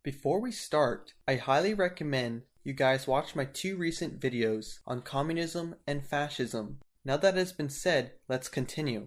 Before we start, I highly recommend you guys watch my two recent videos on communism and fascism. Now that has been said, let's continue.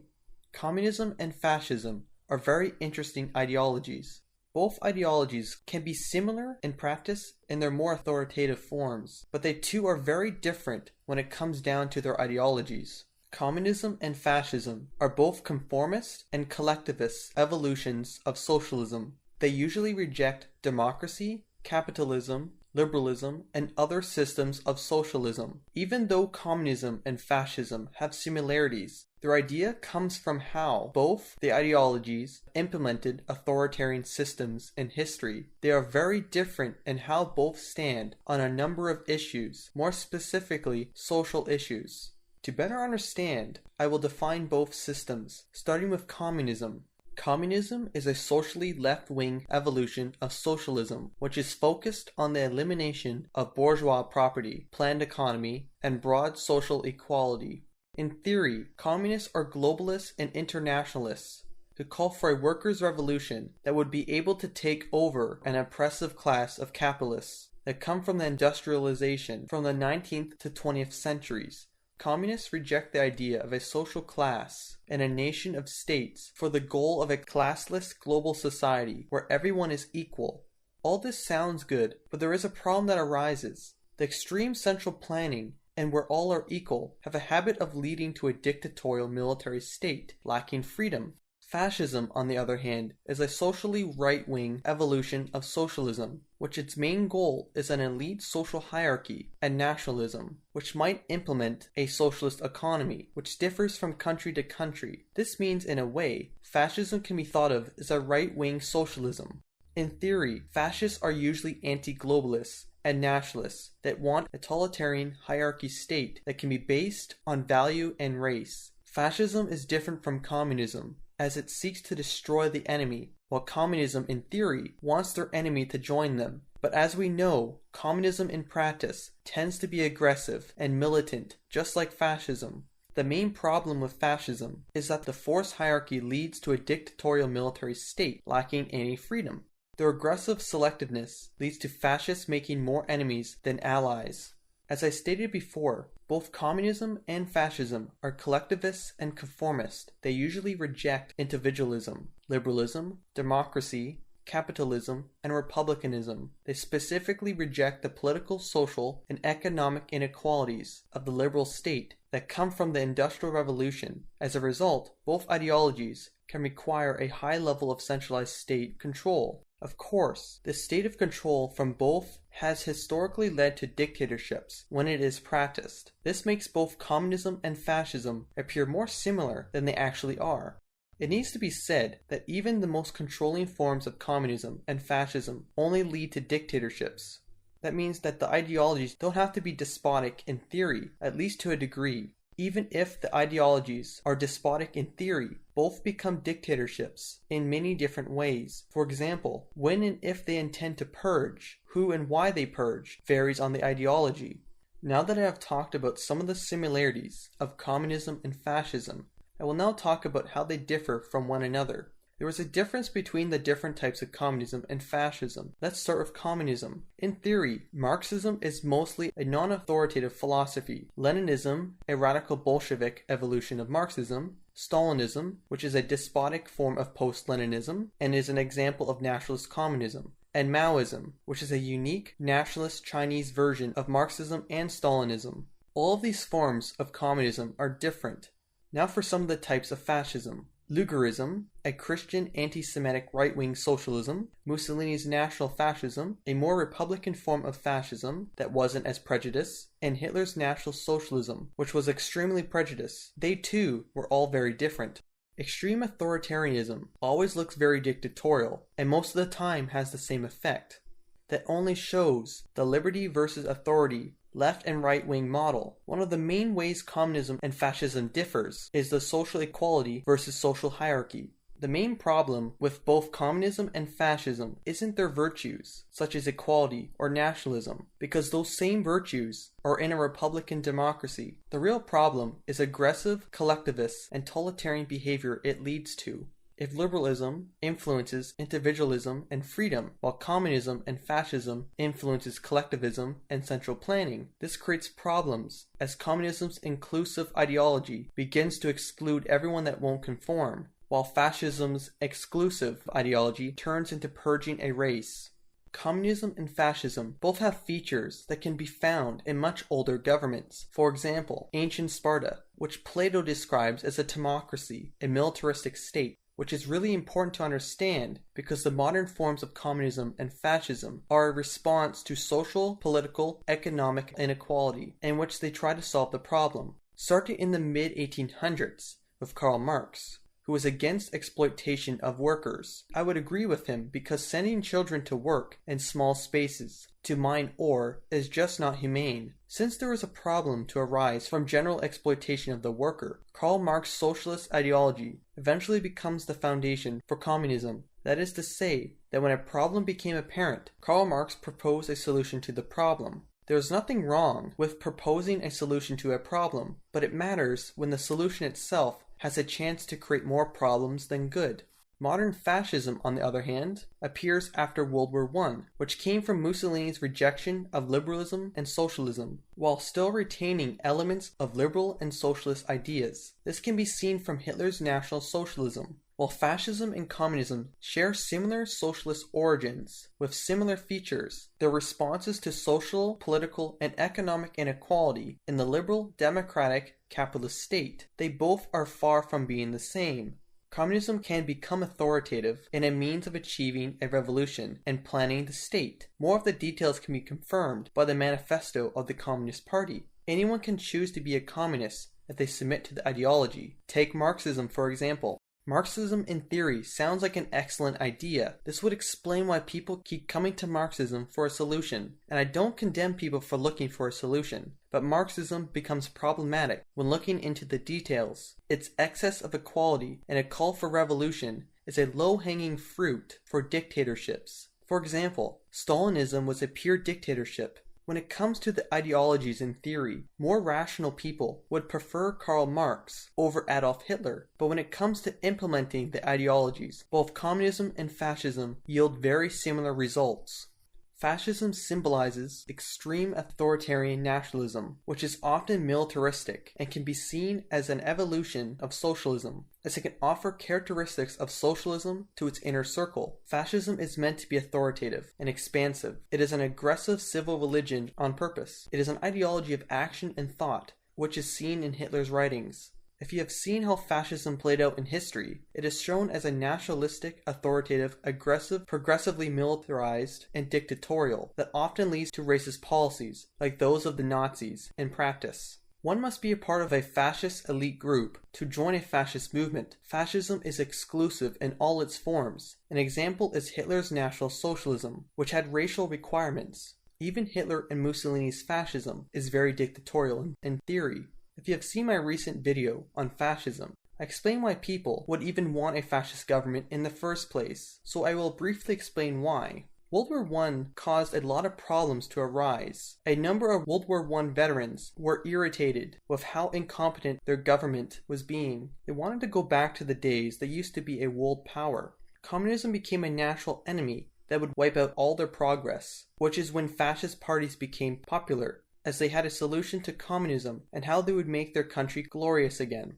Communism and fascism are very interesting ideologies. Both ideologies can be similar in practice in their more authoritative forms, but they too are very different when it comes down to their ideologies. Communism and fascism are both conformist and collectivist evolutions of socialism. They usually reject democracy, capitalism, liberalism, and other systems of socialism. Even though communism and fascism have similarities, their idea comes from how both the ideologies implemented authoritarian systems in history. They are very different in how both stand on a number of issues, more specifically social issues. To better understand, I will define both systems, starting with communism. Communism is a socially left-wing evolution of socialism, which is focused on the elimination of bourgeois property, planned economy, and broad social equality. In theory, communists are globalists and internationalists who call for a workers' revolution that would be able to take over an oppressive class of capitalists that come from the industrialization from the 19th to 20th centuries. Communists reject the idea of a social class and a nation of states for the goal of a classless global society where everyone is equal. All this sounds good, but there is a problem that arises. The extreme central planning and where all are equal have a habit of leading to a dictatorial military state lacking freedom. Fascism, on the other hand, is a socially right-wing evolution of socialism, which its main goal is an elite social hierarchy and nationalism, which might implement a socialist economy, which differs from country to country. This means, in a way, fascism can be thought of as a right-wing socialism. In theory, fascists are usually anti-globalists and nationalists that want a totalitarian hierarchy state that can be based on value and race. Fascism is different from communism, as it seeks to destroy the enemy, while communism in theory wants their enemy to join them. But as we know, communism in practice tends to be aggressive and militant, just like fascism. The main problem with fascism is that the force hierarchy leads to a dictatorial military state lacking any freedom. Their aggressive selectiveness leads to fascists making more enemies than allies. As I stated before, both communism and fascism are collectivist and conformist. They usually reject individualism, liberalism, democracy, capitalism, and republicanism. They specifically reject the political, social, and economic inequalities of the liberal state that come from the Industrial Revolution. As a result, both ideologies can require a high level of centralized state control. Of course, the state of control from both has historically led to dictatorships when it is practiced. This makes both communism and fascism appear more similar than they actually are. It needs to be said that even the most controlling forms of communism and fascism only lead to dictatorships. That means that the ideologies don't have to be despotic in theory, at least to a degree. Even if the ideologies are despotic in theory, both become dictatorships in many different ways. For example, when and if they intend to purge, who and why they purge, varies on the ideology. Now that I have talked about some of the similarities of communism and fascism, I will now talk about how they differ from one another. There is a difference between the different types of communism and fascism. Let's start with communism. In theory, Marxism is mostly a non-authoritative philosophy. Leninism, a radical Bolshevik evolution of Marxism. Stalinism, which is a despotic form of post-Leninism and is an example of nationalist communism. And Maoism, which is a unique nationalist Chinese version of Marxism and Stalinism. All of these forms of communism are different. Now for some of the types of fascism. Lugarism, a Christian anti-Semitic right-wing socialism, Mussolini's National Fascism, a more republican form of fascism that wasn't as prejudiced, and Hitler's National Socialism, which was extremely prejudiced. They too were all very different. Extreme authoritarianism always looks very dictatorial, and most of the time has the same effect. That only shows the liberty versus authority left and right-wing model. One of the main ways communism and fascism differs is the social equality versus social hierarchy. The main problem with both communism and fascism isn't their virtues, such as equality or nationalism, because those same virtues are in a republican democracy. The real problem is aggressive, collectivist, and totalitarian behavior it leads to. if liberalism influences individualism and freedom, while communism and fascism influences collectivism and central planning. This creates problems, as communism's inclusive ideology begins to exclude everyone that won't conform, while fascism's exclusive ideology turns into purging a race. Communism and fascism both have features that can be found in much older governments. For example, ancient Sparta, which Plato describes as a timocracy, a militaristic state, which is really important to understand because the modern forms of communism and fascism are a response to social, political, economic inequality, in which they try to solve the problem. Starting in the mid-1800s with Karl Marx, who was against exploitation of workers. I would agree with him because sending children to work in small spaces to mine ore is just not humane. Since there is a problem to arise from general exploitation of the worker, Karl Marx's socialist ideology eventually becomes the foundation for communism. That is to say, that when a problem became apparent, Karl Marx proposed a solution to the problem. There is nothing wrong with proposing a solution to a problem, but it matters when the solution itself has a chance to create more problems than good. Modern fascism, on the other hand, appears after World War I, which came from Mussolini's rejection of liberalism and socialism, while still retaining elements of liberal and socialist ideas. This can be seen from Hitler's National Socialism. While fascism and communism share similar socialist origins with similar features, their responses to social, political, and economic inequality in the liberal, democratic, capitalist state, they both are far from being the same. Communism can become authoritative in a means of achieving a revolution and planning the state. More of the details can be confirmed by the manifesto of the Communist Party. Anyone can choose to be a communist if they submit to the ideology. Take Marxism, for example. Marxism in theory sounds like an excellent idea. This would explain why people keep coming to Marxism for a solution, and I don't condemn people for looking for a solution. But Marxism becomes problematic when looking into the details. Its excess of equality and a call for revolution is a low-hanging fruit for dictatorships. For example, Stalinism was a pure dictatorship. When it comes to the ideologies in theory, more rational people would prefer Karl Marx over Adolf Hitler. But when it comes to implementing the ideologies, both communism and fascism yield very similar results. Fascism symbolizes extreme authoritarian nationalism, which is often militaristic and can be seen as an evolution of socialism, as it can offer characteristics of socialism to its inner circle. Fascism is meant to be authoritative and expansive. It is an aggressive civil religion on purpose. It is an ideology of action and thought, which is seen in Hitler's writings. If you have seen how fascism played out in history, it is shown as a nationalistic, authoritative, aggressive, progressively militarized, and dictatorial that often leads to racist policies, like those of the Nazis, in practice. One must be a part of a fascist elite group to join a fascist movement. Fascism is exclusive in all its forms. An example is Hitler's National Socialism, which had racial requirements. Even Hitler and Mussolini's fascism is very dictatorial in theory. If you have seen my recent video on fascism, I explain why people would even want a fascist government in the first place, so I will briefly explain why. World War I caused a lot of problems to arise. A number of World War I veterans were irritated with how incompetent their government was being. They wanted to go back to the days they used to be a world power. Communism became a natural enemy that would wipe out all their progress, which is when fascist parties became popular, as they had a solution to communism and how they would make their country glorious again.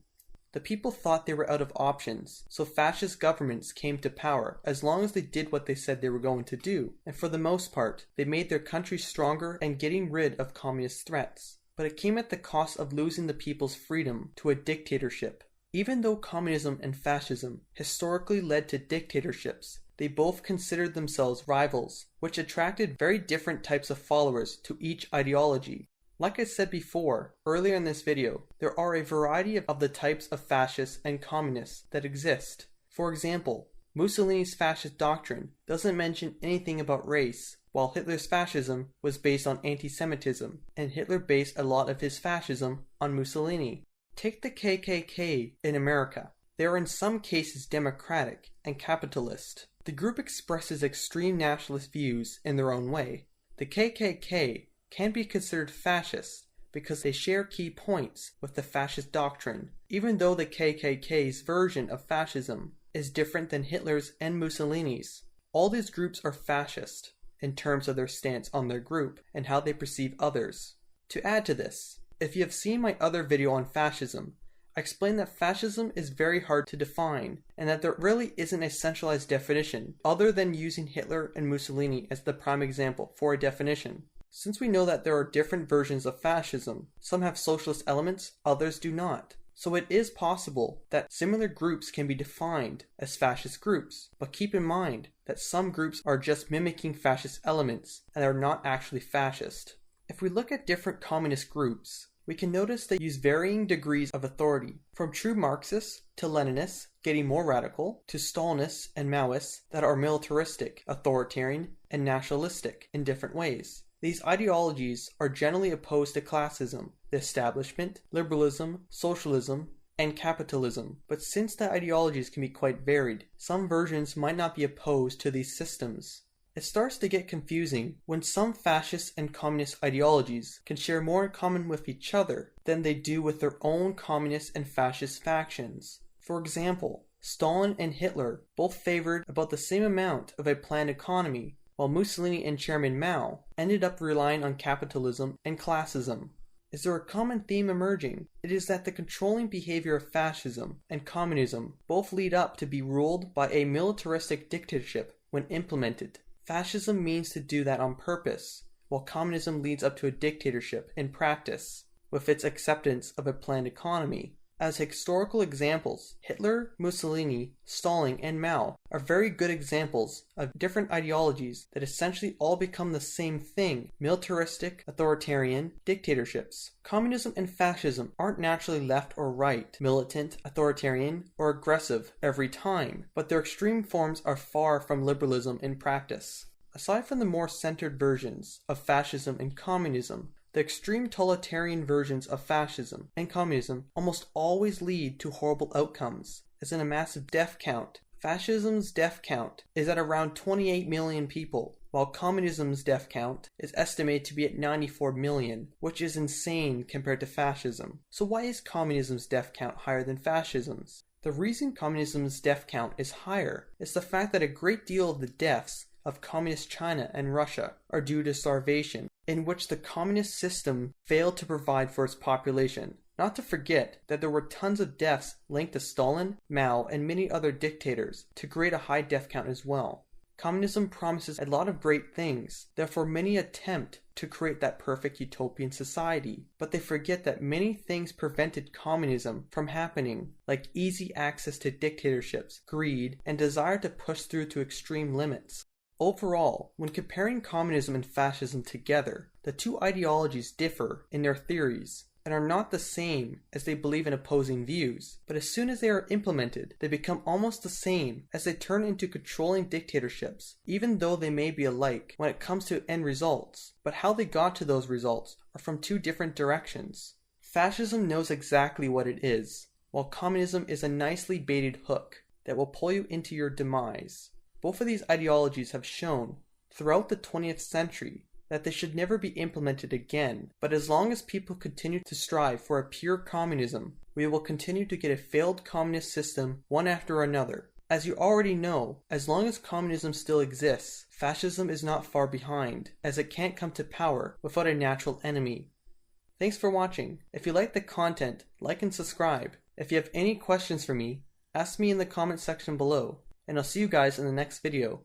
The people thought they were out of options, so fascist governments came to power as long as they did what they said they were going to do, and for the most part, they made their country stronger and getting rid of communist threats. But it came at the cost of losing the people's freedom to a dictatorship. Even though communism and fascism historically led to dictatorships, they both considered themselves rivals, which attracted very different types of followers to each ideology. Like I said before, earlier in this video, there are a variety of the types of fascists and communists that exist. For example, Mussolini's fascist doctrine doesn't mention anything about race, while Hitler's fascism was based on anti-Semitism, and Hitler based a lot of his fascism on Mussolini. Take the KKK in America. They are in some cases democratic and capitalist. The group expresses extreme nationalist views in their own way. The KKK can be considered fascist because they share key points with the fascist doctrine, even though the KKK's version of fascism is different than Hitler's and Mussolini's. All these groups are fascist in terms of their stance on their group and how they perceive others. To add to this, if you have seen my other video on fascism, I explained that fascism is very hard to define and that there really isn't a centralized definition other than using Hitler and Mussolini as the prime example for a definition. Since we know that there are different versions of fascism, some have socialist elements, others do not. So it is possible that similar groups can be defined as fascist groups, but keep in mind that some groups are just mimicking fascist elements and are not actually fascist. If we look at different communist groups, we can notice they use varying degrees of authority, from true Marxists to Leninists, getting more radical, to Stalinists and Maoists that are militaristic, authoritarian, and nationalistic in different ways. These ideologies are generally opposed to classism, the establishment, liberalism, socialism, and capitalism. But since the ideologies can be quite varied, some versions might not be opposed to these systems. It starts to get confusing when some fascist and communist ideologies can share more in common with each other than they do with their own communist and fascist factions. For example, Stalin and Hitler both favored about the same amount of a planned economy, while Mussolini and Chairman Mao ended up relying on capitalism and classism. Is there a common theme emerging? It is that the controlling behavior of fascism and communism both lead up to be ruled by a militaristic dictatorship when implemented. Fascism means to do that on purpose, while communism leads up to a dictatorship in practice, with its acceptance of a planned economy. As historical examples, Hitler, Mussolini, Stalin, and Mao are very good examples of different ideologies that essentially all become the same thing: militaristic, authoritarian dictatorships. Communism and fascism aren't naturally left or right, militant, authoritarian, or aggressive every time, but their extreme forms are far from liberalism in practice. Aside from the more centered versions of fascism and communism, the extreme totalitarian versions of fascism and communism almost always lead to horrible outcomes, as in a massive death count. Fascism's death count is at around 28 million people, while communism's death count is estimated to be at 94 million, which is insane compared to fascism. So why is communism's death count higher than fascism's? The reason communism's death count is higher is the fact that a great deal of the deaths of communist China and Russia are due to starvation, in which the communist system failed to provide for its population. Not to forget that there were tons of deaths linked to Stalin, Mao, and many other dictators to create a high death count as well. Communism promises a lot of great things, therefore many attempt to create that perfect utopian society, but they forget that many things prevented communism from happening, like easy access to dictatorships, greed, and desire to push through to extreme limits. Overall, when comparing communism and fascism together, the two ideologies differ in their theories and are not the same, as they believe in opposing views, but as soon as they are implemented, they become almost the same, as they turn into controlling dictatorships, even though they may be alike when it comes to end results, but how they got to those results are from two different directions. Fascism knows exactly what it is, while communism is a nicely baited hook that will pull you into your demise. Both of these ideologies have shown, throughout the 20th century, that they should never be implemented again, but as long as people continue to strive for a pure communism, we will continue to get a failed communist system one after another. As you already know, as long as communism still exists, fascism is not far behind, as it can't come to power without a natural enemy. Thanks for watching. If you like the content, like and subscribe. If you have any questions for me, ask me in the comment section below. And I'll see you guys in the next video.